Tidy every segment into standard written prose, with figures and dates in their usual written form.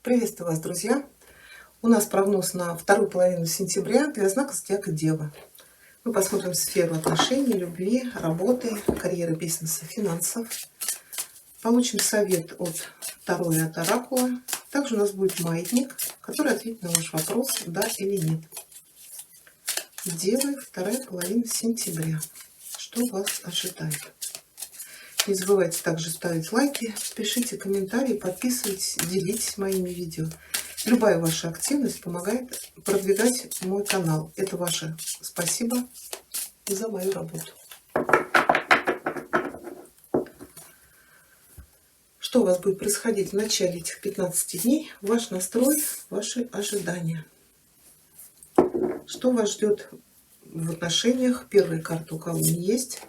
Приветствую вас, друзья! У нас прогноз на вторую половину сентября для знака зодиака Дева. Мы посмотрим сферу отношений, любви, работы, карьеры, бизнеса, финансов. Получим совет от Таро и от Оракула. Также у нас будет маятник, который ответит на ваш вопрос, да или нет. Девы, вторая половина сентября. Что вас ожидает? Не забывайте также ставить лайки, пишите комментарии, подписывайтесь, делитесь моими видео. Любая ваша активность помогает продвигать мой канал. Это ваше спасибо за мою работу. Что у вас будет происходить в начале этих 15 дней? Ваш настрой, ваши ожидания. Что вас ждет в отношениях? Первая карта у кого не есть.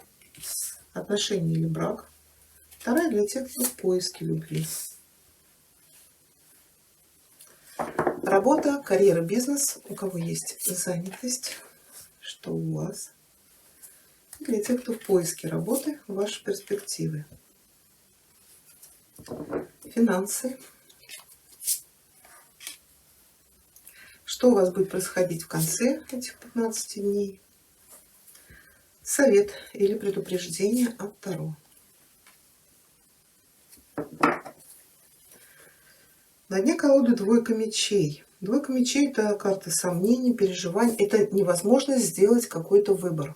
Отношения или брак. Вторая для тех, кто в поиске любви. Работа, карьера, бизнес. У кого есть занятость. Что у вас? Для тех, кто в поиске работы, ваши перспективы. Финансы. Что у вас будет происходить в конце этих 15 дней? Совет или предупреждение от Таро. На дне колоды двойка мечей. Двойка мечей — это карта сомнений, переживаний. Это невозможность сделать какой-то выбор.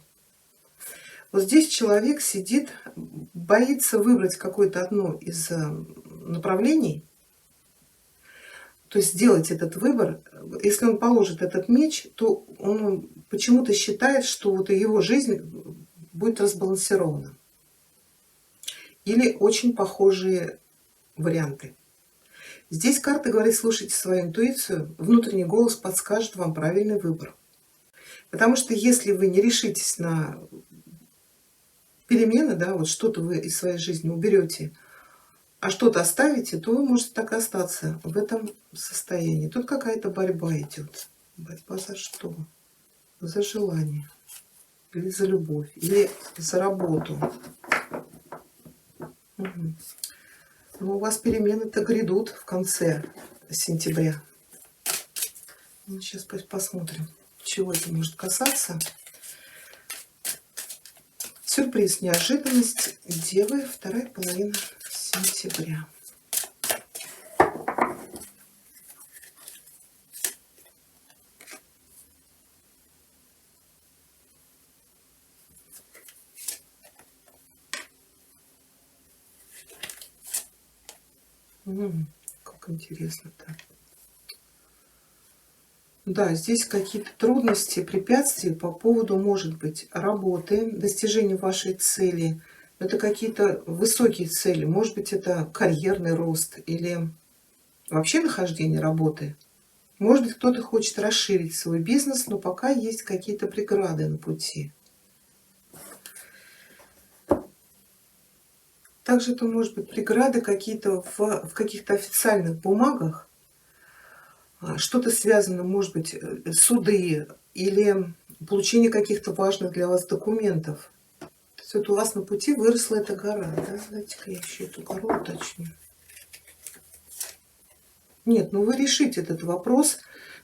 Вот здесь человек сидит, боится выбрать какое-то одно из направлений, то есть сделать этот выбор. Если он положит этот меч, то он почему-то считает, что вот его жизнь будет разбалансирована. Или очень похожие варианты. Здесь карта говорит: слушайте свою интуицию, внутренний голос подскажет вам правильный выбор. Потому что если вы не решитесь на перемены, да, вот что-то вы из своей жизни уберете, а что-то оставите, то вы можете так и остаться в этом состоянии. Тут какая-то борьба идет. Борьба за что? За желание. Или за любовь. Или за работу. Угу. Но у вас перемены-то грядут в конце сентября. Сейчас посмотрим, чего это может касаться. Сюрприз, неожиданность. Девы, вторая половина сентября. Как интересно-то. Да, здесь какие-то трудности, препятствия по поводу, может быть, работы, достижения вашей цели. Это какие-то высокие цели. Может быть, это карьерный рост или вообще нахождение работы. Может быть, кто-то хочет расширить свой бизнес, но пока есть какие-то преграды на пути. Также это может быть преграды какие-то в каких-то официальных бумагах. Что-то связано, может быть, суды или получение каких-то важных для вас документов. То есть вот у вас на пути выросла эта гора. Да? Давайте-ка я еще эту гору уточню. Нет, ну вы решите этот вопрос,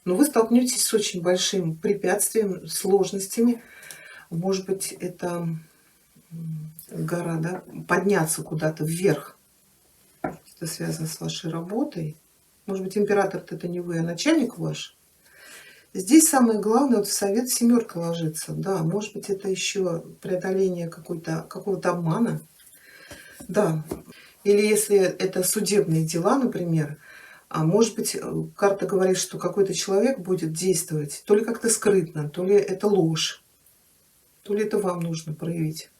но вы столкнетесь с очень большим препятствием, сложностями. Может быть, это гора, да, подняться куда-то вверх. Это связано с вашей работой. Может быть, император — это не вы, а начальник ваш. Здесь самое главное, вот в совет семерка ложится. Да, может быть, это еще преодоление какого-то обмана. Да. Или если это судебные дела, например, а может быть, карта говорит, что какой-то человек будет действовать то ли как-то скрытно, то ли это ложь, то ли это вам нужно проявить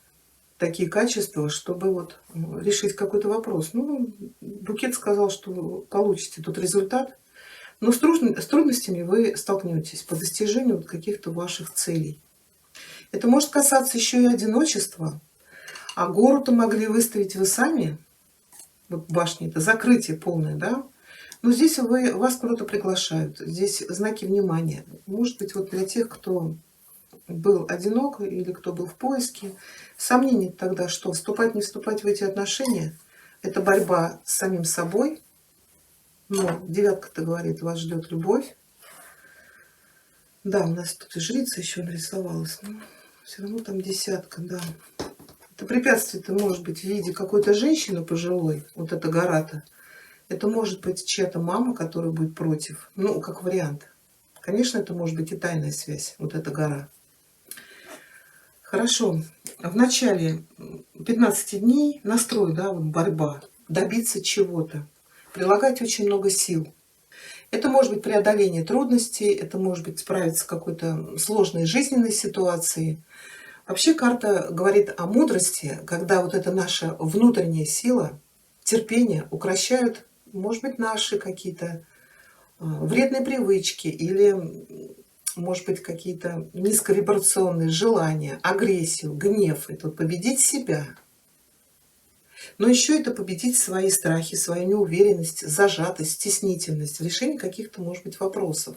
такие качества, чтобы вот решить какой-то вопрос. Ну, букет сказал, что получите тут результат, но с трудностями вы столкнетесь по достижению каких-то ваших целей. Это может касаться еще и одиночества, а гору-то могли выставить вы сами. Вот башня — это закрытие полное, да? Но здесь вас куда-то приглашают, здесь знаки внимания. Может быть, вот для тех, кто был одинок или кто был в поиске. Сомнений тогда, что вступать, не вступать в эти отношения — это борьба с самим собой, Но девятка-то говорит, вас ждет любовь. Да, у нас тут и жрица еще нарисовалась, но все равно там десятка, да. Это препятствие-то может быть в виде какой-то женщины пожилой, вот эта гора-то. Это может быть чья-то мама, которая будет против. Ну, как вариант. Конечно, это может быть и тайная связь, вот эта гора. Хорошо. В начале 15 дней настрой, да, вот борьба, добиться чего-то, прилагать очень много сил. Это может быть преодоление трудностей, это может быть справиться с какой-то сложной жизненной ситуацией. Вообще карта говорит о мудрости, когда вот эта наша внутренняя сила, терпение укрощают, может быть, наши какие-то вредные привычки или, может быть, какие-то низковибрационные желания, агрессию, гнев. Это победить себя. Но еще это победить свои страхи, свою неуверенность, зажатость, стеснительность в решении каких-то, может быть, вопросов.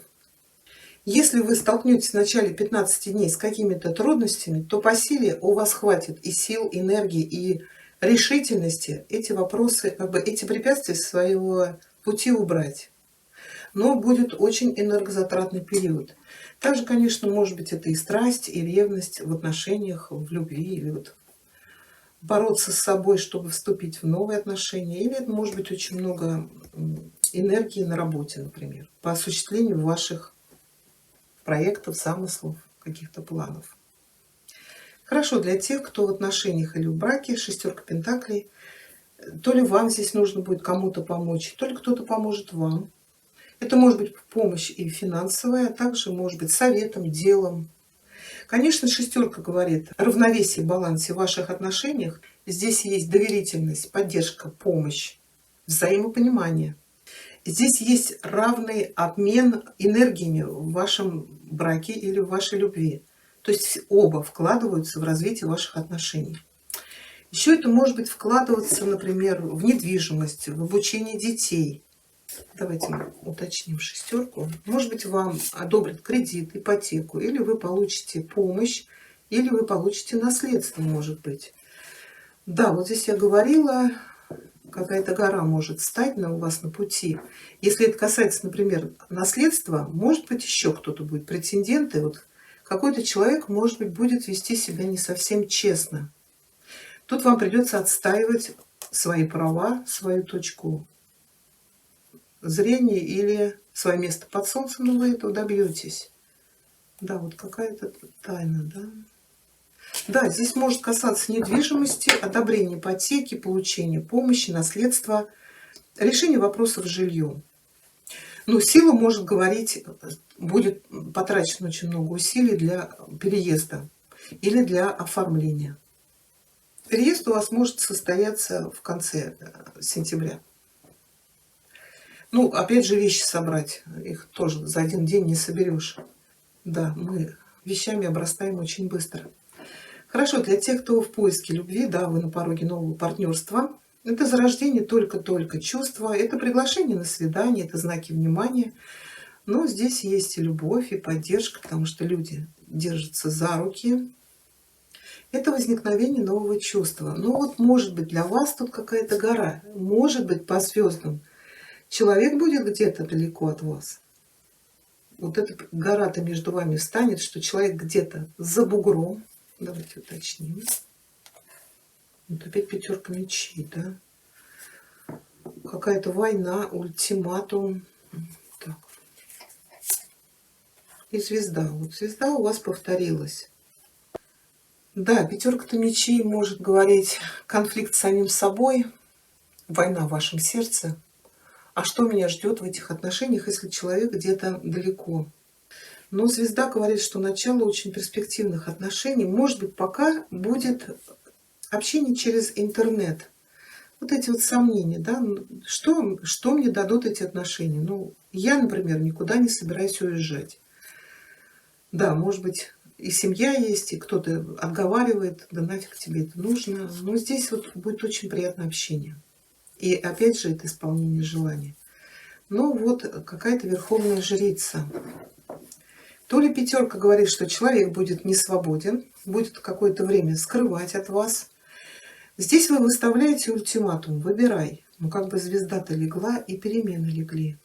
Если вы столкнетесь в начале 15 дней с какими-то трудностями, то по силе у вас хватит и сил, энергии, и решительности эти вопросы, эти препятствия с своего пути убрать. Но будет очень энергозатратный период. Также, конечно, может быть, это и страсть, и ревность в отношениях, в любви, или вот бороться с собой, чтобы вступить в новые отношения. Или это может быть очень много энергии на работе, например, по осуществлению ваших проектов, замыслов, каких-то планов. Хорошо для тех, кто в отношениях или в браке, шестерка пентаклей. То ли вам здесь нужно будет кому-то помочь, то ли кто-то поможет вам. Это может быть помощь и финансовая, а также может быть советом, делом. Конечно, шестерка говорит о равновесии, балансе в ваших отношениях. Здесь есть доверительность, поддержка, помощь, взаимопонимание. Здесь есть равный обмен энергиями в вашем браке или в вашей любви. То есть оба вкладываются в развитие ваших отношений. Еще это может быть вкладываться, например, в недвижимость, в обучение детей. Давайте мы уточним шестерку. Может быть, вам одобрят кредит, ипотеку, или вы получите помощь, или вы получите наследство, может быть. Да, вот здесь я говорила, какая-то гора может встать у вас на пути. Если это касается, например, наследства, может быть, еще кто-то будет претендент, и вот какой-то человек, может быть, будет вести себя не совсем честно. Тут вам придется отстаивать свои права, свою точку зрения или свое место под солнцем, но вы этого добьетесь. Да, вот какая-то тайна, да. Да, здесь может касаться недвижимости, одобрения ипотеки, получения помощи, наследства, решения вопросов с жильем. Но сила может говорить, будет потрачено очень много усилий для переезда или для оформления. Переезд у вас может состояться в конце сентября. Ну, опять же, вещи собрать, их тоже за один день не соберешь. Да, мы вещами обрастаем очень быстро. Хорошо, для тех, кто в поиске любви, да, вы на пороге нового партнерства. Это зарождение только-только чувства, это приглашение на свидание, это знаки внимания. Но здесь есть и любовь, и поддержка, потому что люди держатся за руки. Это возникновение нового чувства. Ну вот, может быть, для вас тут какая-то гора, может быть, по звездам. Человек будет где-то далеко от вас. Вот эта гора-то между вами встанет, что человек где-то за бугром. Давайте уточним. Вот опять пятерка мечей, да? Какая-то война, ультиматум. Так. И звезда. Вот звезда у вас повторилась. Да, пятерка-то мечей может говорить конфликт с самим собой, война в вашем сердце. А что меня ждет в этих отношениях, если человек где-то далеко? Но звезда говорит, что начало очень перспективных отношений. Может быть, пока будет общение через интернет. Вот эти вот сомнения, да, что мне дадут эти отношения? Ну, я, например, никуда не собираюсь уезжать. Да, может быть, и семья есть, и кто-то отговаривает, да нафиг тебе это нужно. Но здесь вот будет очень приятное общение. И опять же, это исполнение желания. Но вот какая-то верховная жрица. То ли пятерка говорит, что человек будет не свободен, будет какое-то время скрывать от вас. Здесь вы выставляете ультиматум, выбирай. Ну, как бы звезда-то легла, и перемены легли.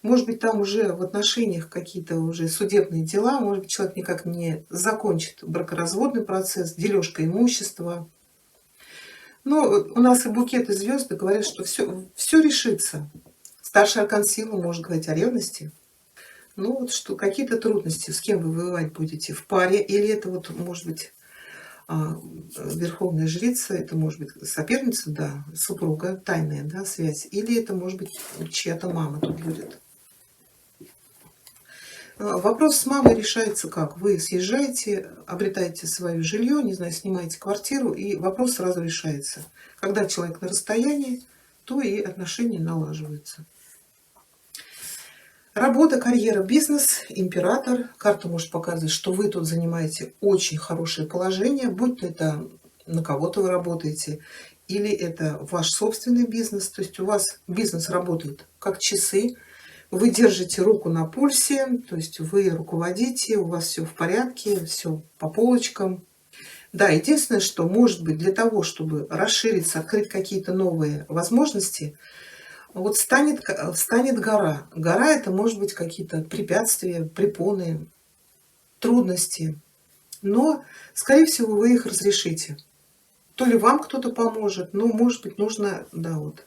Может быть, там уже в отношениях какие-то уже судебные дела, может быть, человек никак не закончит бракоразводный процесс, дележка имущества. Но у нас и букеты звезды говорят, что все решится. Старший аркан силы может говорить о ревности. Ну вот что, какие-то трудности, с кем вы воевать будете, в паре, или это вот может быть верховная жрица, это может быть соперница, да, супруга, тайная, да, связь, или это может быть чья-то мама тут будет. Вопрос с мамой решается как? Вы съезжаете, обретаете свое жилье, не знаю, снимаете квартиру, и вопрос сразу решается. Когда человек на расстоянии, то и отношения налаживаются. Работа, карьера, бизнес, император. Карта может показывать, что вы тут занимаете очень хорошее положение, будь то это на кого-то вы работаете, или это ваш собственный бизнес. То есть у вас бизнес работает как часы, вы держите руку на пульсе, то есть вы руководите, у вас все в порядке, все по полочкам. Да, единственное, что может быть для того, чтобы расшириться, открыть какие-то новые возможности, вот встанет гора. Гора — это может быть какие-то препятствия, препоны, трудности. Но, скорее всего, вы их разрешите. То ли вам кто-то поможет, но, может быть, нужно, да, вот,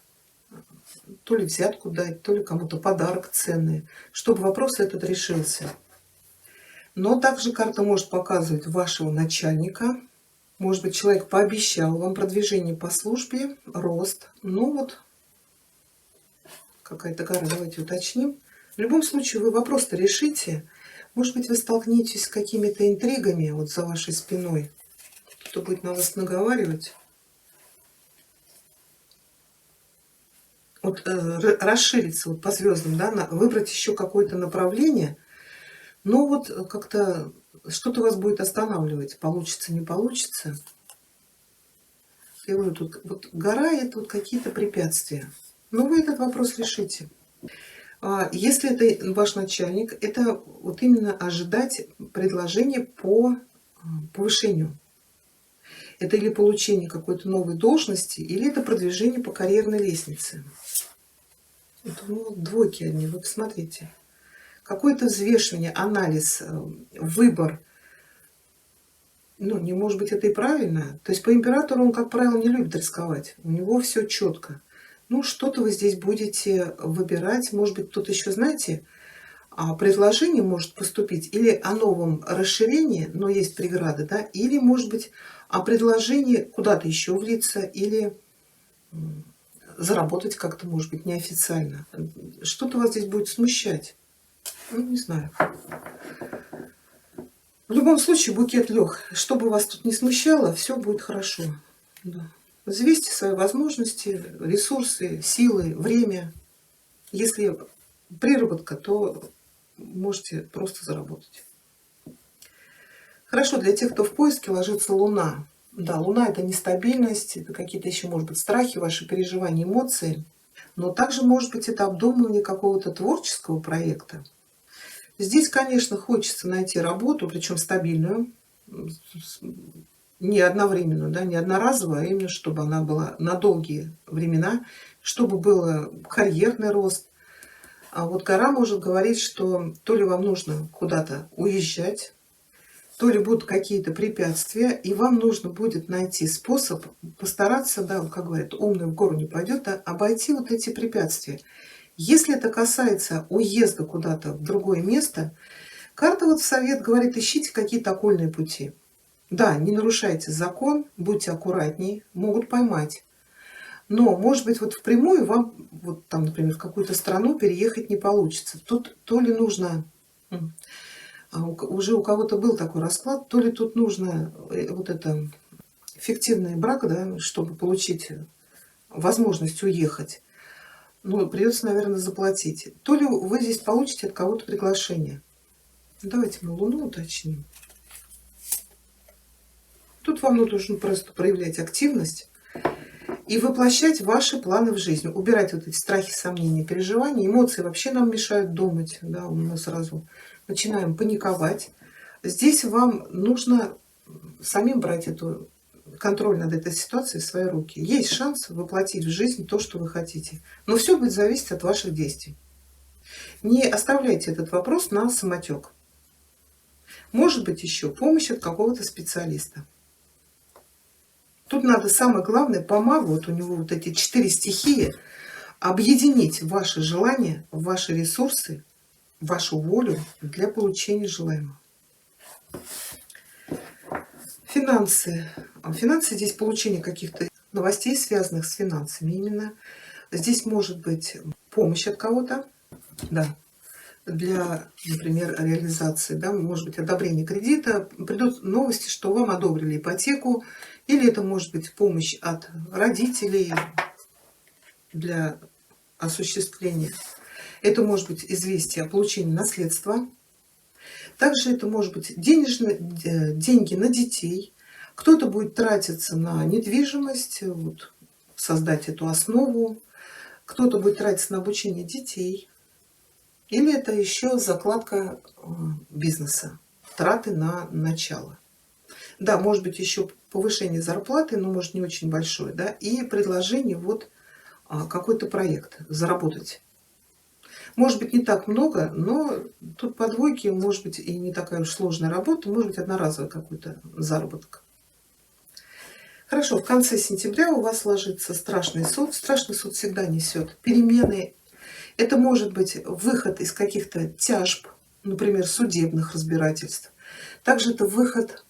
то ли взятку дать, то ли кому-то подарок ценный, чтобы вопрос этот решился. Но также карта может показывать вашего начальника. Может быть, человек пообещал вам продвижение по службе, рост. Ну вот, какая-то гора, давайте уточним. В любом случае, вы вопрос-то решите. Может быть, вы столкнетесь с какими-то интригами вот за вашей спиной. Кто будет на вас наговаривать. Вот расшириться вот по звездам, да, выбрать еще какое-то направление. Но вот как-то что-то вас будет останавливать. Получится, не получится. Я говорю, тут вот гора — это вот какие-то препятствия. Но вы этот вопрос решите. Если это ваш начальник, это вот именно ожидать предложения по повышению. Это или получение какой-то новой должности, или это продвижение по карьерной лестнице. Это, ну, двойки одни, вы посмотрите. Какое-то взвешивание, анализ, выбор. Ну, не может быть, это и правильно. То есть по императору он, как правило, не любит рисковать. У него все четко. Ну, что-то вы здесь будете выбирать. Может быть, тут еще, знаете, предложение может поступить или о новом расширении, но есть преграды, да, или, может быть, о предложении куда-то еще влиться, или заработать как-то, может быть, неофициально. Что-то вас здесь будет смущать. Ну, не знаю. В любом случае, букет лег. Что бы вас тут не смущало, все будет хорошо. Да. Взвесьте свои возможности, ресурсы, силы, время. Если приработка, то можете просто заработать. Хорошо, для тех, кто в поиске, ложится Луна. Да, Луна — это нестабильность, это какие-то еще, может быть, страхи, ваши переживания, эмоции. Но также, может быть, это обдумывание какого-то творческого проекта. Здесь, конечно, хочется найти работу, причем стабильную, не одновременно, да, не одноразовую, а именно чтобы она была на долгие времена, чтобы был карьерный рост. А вот гора может говорить, что то ли вам нужно куда-то уезжать, то ли будут какие-то препятствия, и вам нужно будет найти способ постараться, да, как говорят, умный в гору не пойдет, да, обойти вот эти препятствия. Если это касается уезда куда-то в другое место, карта вот в совет говорит, ищите какие-то окольные пути. Да, не нарушайте закон, будьте аккуратней, могут поймать. Но, может быть, вот впрямую вам, вот там, например, в какую-то страну переехать не получится. Тут то ли нужно, уже у кого-то был такой расклад, то ли тут нужно вот это фиктивный брак, да, чтобы получить возможность уехать. Ну, придется, наверное, заплатить. То ли вы здесь получите от кого-то приглашение. Давайте мы Луну уточним. Тут вам нужно просто проявлять активность и воплощать ваши планы в жизнь. Убирать вот эти страхи, сомнения, переживания. Эмоции вообще нам мешают думать. Да, мы сразу начинаем паниковать. Здесь вам нужно самим брать эту контроль над этой ситуацией в свои руки. Есть шанс воплотить в жизнь то, что вы хотите. Но все будет зависеть от ваших действий. Не оставляйте этот вопрос на самотек. Может быть, еще помощь от какого-то специалиста. Тут надо, самое главное, по магу, вот у него вот эти 4 стихии, объединить ваши желания, ваши ресурсы, вашу волю для получения желаемого. Финансы. Финансы здесь получение каких-то новостей, связанных с финансами именно. Здесь может быть помощь от кого-то, да, для, например, реализации, да, может быть одобрение кредита, придут новости, что вам одобрили ипотеку, или это может быть помощь от родителей для осуществления. Это может быть известие о получении наследства. Также это может быть деньги на детей. Кто-то будет тратиться на недвижимость, вот, создать эту основу. Кто-то будет тратиться на обучение детей. Или это еще закладка бизнеса, траты на начало. Да, может быть еще повышение зарплаты, но может не очень большое, да, и предложение вот какой-то проект заработать. Может быть не так много, но тут по двойке может быть и не такая уж сложная работа, может быть одноразовый какой-то заработок. Хорошо, в конце сентября у вас ложится страшный суд. Страшный суд всегда несет перемены. Это может быть выход из каких-то тяжб, например, судебных разбирательств. Также это выход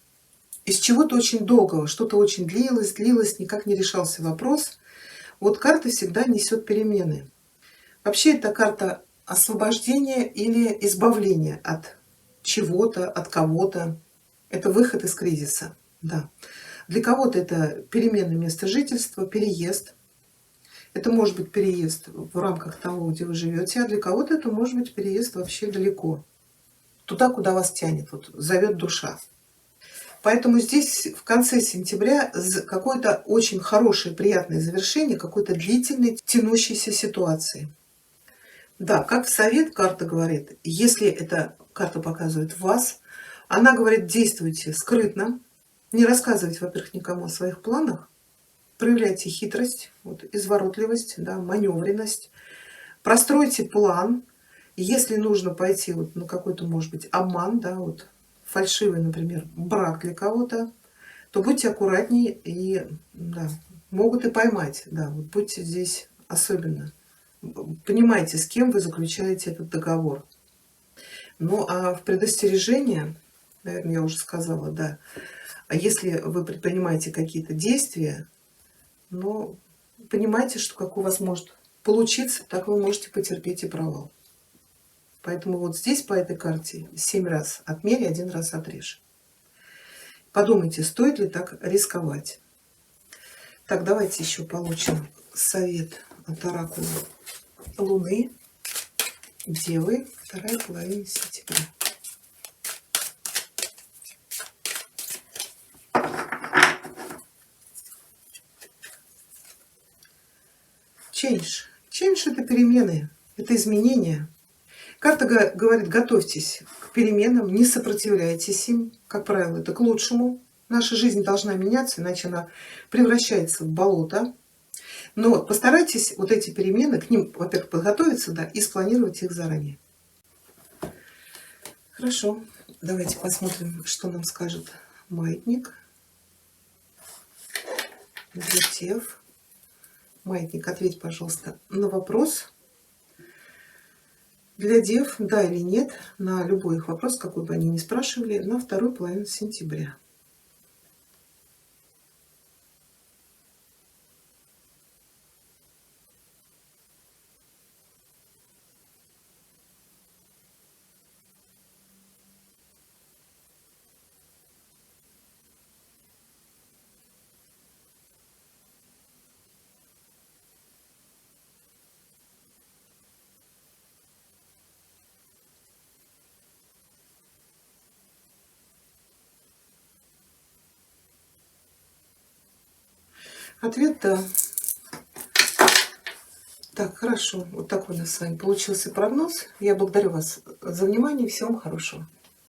из чего-то очень долгого, что-то очень длилось, никак не решался вопрос. Вот карта всегда несет перемены. Вообще это карта освобождения или избавления от чего-то, от кого-то. Это выход из кризиса. Да. Для кого-то это перемена места жительства, переезд. Это может быть переезд в рамках того, где вы живете, а для кого-то это может быть переезд вообще далеко. Туда, куда вас тянет, вот, зовет душа. Поэтому здесь в конце сентября какое-то очень хорошее, приятное завершение какой-то длительной, тянущейся ситуации. Да, как в совет карта говорит, если эта карта показывает вас, она говорит, действуйте скрытно, не рассказывайте, во-первых, никому о своих планах, проявляйте хитрость, вот, изворотливость, да, маневренность, простройте план. Если нужно пойти вот на какой-то, может быть, обман, да, вот, фальшивый, например, брак для кого-то, то будьте аккуратнее и да, могут и поймать. Да, вот будьте здесь особенно. Понимаете, с кем вы заключаете этот договор. Ну а в предостережение, наверное, я уже сказала, да, а если вы предпринимаете какие-то действия, но понимайте, что как у вас может получиться, так вы можете потерпеть и провал. Поэтому вот здесь по этой карте 7 раз отмерь, 1 раз отрежь. Подумайте, стоит ли так рисковать. Так, давайте еще получим совет от оракула Луны, Девы, вторая половина сентября. Change. Change — это перемены, это изменения. Карта говорит, готовьтесь к переменам, не сопротивляйтесь им. Как правило, это к лучшему. Наша жизнь должна меняться, иначе она превращается в болото. Но постарайтесь вот эти перемены, к ним, во-первых, подготовиться, да, и спланировать их заранее. Хорошо, давайте посмотрим, что нам скажет маятник. Для Дев. Маятник, ответь, пожалуйста, на вопрос. Для Дев, да или нет, на любой их вопрос, какой бы они ни спрашивали, на вторую половину сентября. Ответ да. Так, хорошо. Вот такой у нас с вами получился прогноз. Я благодарю вас за внимание. Всего вам хорошего.